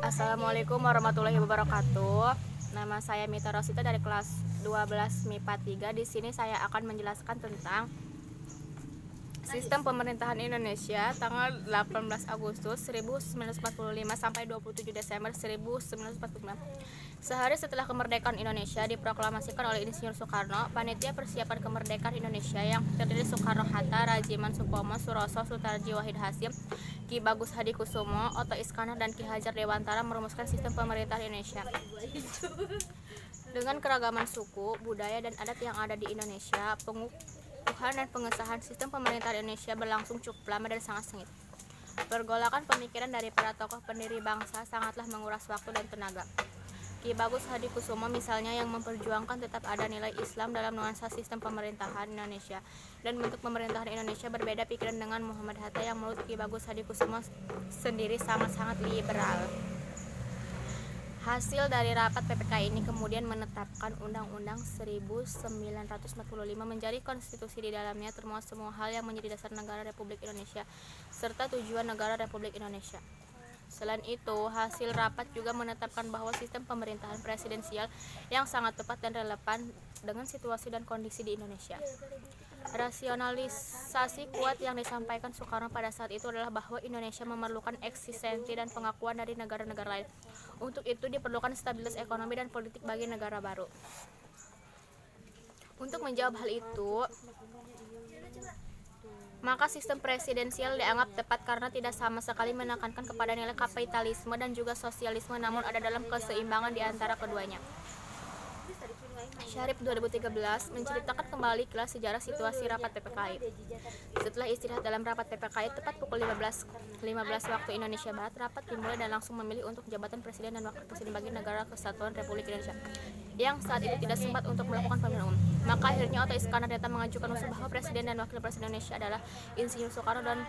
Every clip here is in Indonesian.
Assalamualaikum warahmatullahi wabarakatuh. Nama saya Mita Rosita dari kelas 12 MIPA 3. Di sini saya akan menjelaskan tentang sistem pemerintahan Indonesia tanggal 18 Agustus 1945 sampai 27 Desember 1945. Sehari setelah kemerdekaan Indonesia diproklamasikan oleh Insinyur Soekarno, panitia persiapan kemerdekaan Indonesia yang terdiri Soekarno-Hatta, Rajiman Supomo, Suroso, Sutarji, Wahid Hasyim, Ki Bagus Hadikusumo, Otto Iskandar, dan Ki Hajar Dewantara merumuskan sistem pemerintahan Indonesia. Dengan keragaman suku, budaya, dan adat yang ada di Indonesia, pengukuhan dan pengesahan sistem pemerintahan Indonesia berlangsung cukup lama dan sangat sengit. Pergolakan pemikiran dari para tokoh pendiri bangsa sangatlah menguras waktu dan tenaga. Ki Bagus Hadikusumo misalnya yang memperjuangkan tetap ada nilai Islam dalam nuansa sistem pemerintahan Indonesia, dan bentuk pemerintahan Indonesia berbeda pikiran dengan Muhammad Hatta yang menurut Ki Bagus Hadikusumo sendiri sangat-sangat liberal. Hasil dari rapat PPK ini kemudian menetapkan Undang-Undang 1945 menjadi konstitusi. Di dalamnya termuat semua hal yang menjadi dasar negara Republik Indonesia serta tujuan negara Republik Indonesia. Selain itu, hasil rapat juga menetapkan bahwa sistem pemerintahan presidensial yang sangat tepat dan relevan dengan situasi dan kondisi di Indonesia. Rasionalisasi kuat yang disampaikan Soekarno pada saat itu adalah bahwa Indonesia memerlukan eksistensi dan pengakuan dari negara-negara lain. Untuk itu diperlukan stabilitas ekonomi dan politik bagi negara baru. Untuk menjawab hal itu, maka sistem presidensial dianggap tepat karena tidak sama sekali menekankan kepada nilai kapitalisme dan juga sosialisme, namun ada dalam keseimbangan di antara keduanya. Syarif 2013 menceritakan kembali kelas sejarah situasi rapat PPKI. Setelah istirahat dalam rapat PPKI tepat pukul 15 waktu Indonesia Barat, rapat dimulai dan langsung memilih untuk jabatan presiden dan wakil presiden bagi negara kesatuan Republik Indonesia yang saat itu tidak sempat untuk melakukan pemilihan umum. Maka akhirnya Otto Iskandar datang mengajukan usul bahwa presiden dan wakil presiden Indonesia adalah Insinyur Soekarno dan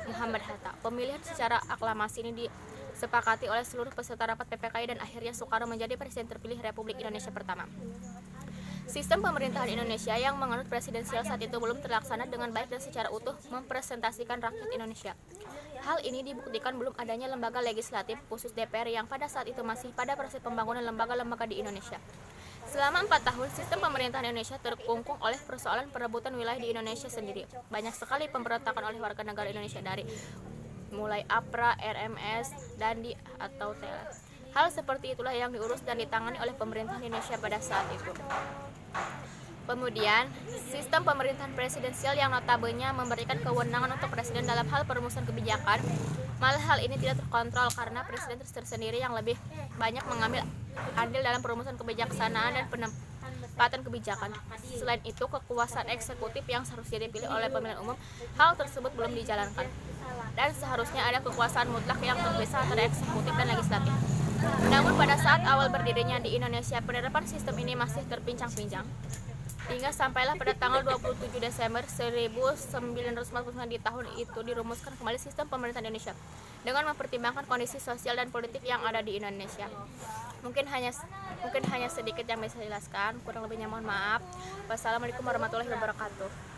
Muhammad Hatta. Pemilihan secara aklamasi ini disepakati oleh seluruh peserta rapat PPKI dan akhirnya Soekarno menjadi presiden terpilih Republik Indonesia pertama. Sistem pemerintahan Indonesia yang menganut presidensial saat itu belum terlaksana dengan baik dan secara utuh mempresentasikan rakyat Indonesia. Hal ini dibuktikan belum adanya lembaga legislatif khusus DPR yang pada saat itu masih pada proses pembangunan lembaga-lembaga di Indonesia. Selama 4 tahun, sistem pemerintahan Indonesia terkungkung oleh persoalan perebutan wilayah di Indonesia sendiri. Banyak sekali pemberontakan oleh warga negara Indonesia dari mulai APRA, RMS, DANDI, atau TLA. Hal seperti itulah yang diurus dan ditangani oleh pemerintah Indonesia pada saat itu. Kemudian, sistem pemerintahan presidensial yang notabene memberikan kewenangan untuk presiden dalam hal perumusan kebijakan, malah hal ini tidak terkontrol karena presiden tersendiri yang lebih banyak mengambil andil dalam perumusan kebijaksanaan dan penempatan kebijakan. Selain itu, kekuasaan eksekutif yang seharusnya dipilih oleh pemilihan umum, hal tersebut belum dijalankan. Dan seharusnya ada kekuasaan mutlak yang terpisah antara eksekutif dan legislatif. Namun pada saat awal berdirinya di Indonesia, penerapan sistem ini masih terpincang-pincang. Hingga sampailah pada tanggal 27 Desember 1949 di tahun itu dirumuskan kembali sistem pemerintahan Indonesia dengan mempertimbangkan kondisi sosial dan politik yang ada di Indonesia. Mungkin hanya sedikit yang bisa dijelaskan, kurang lebihnya mohon maaf. Wassalamualaikum warahmatullahi wabarakatuh.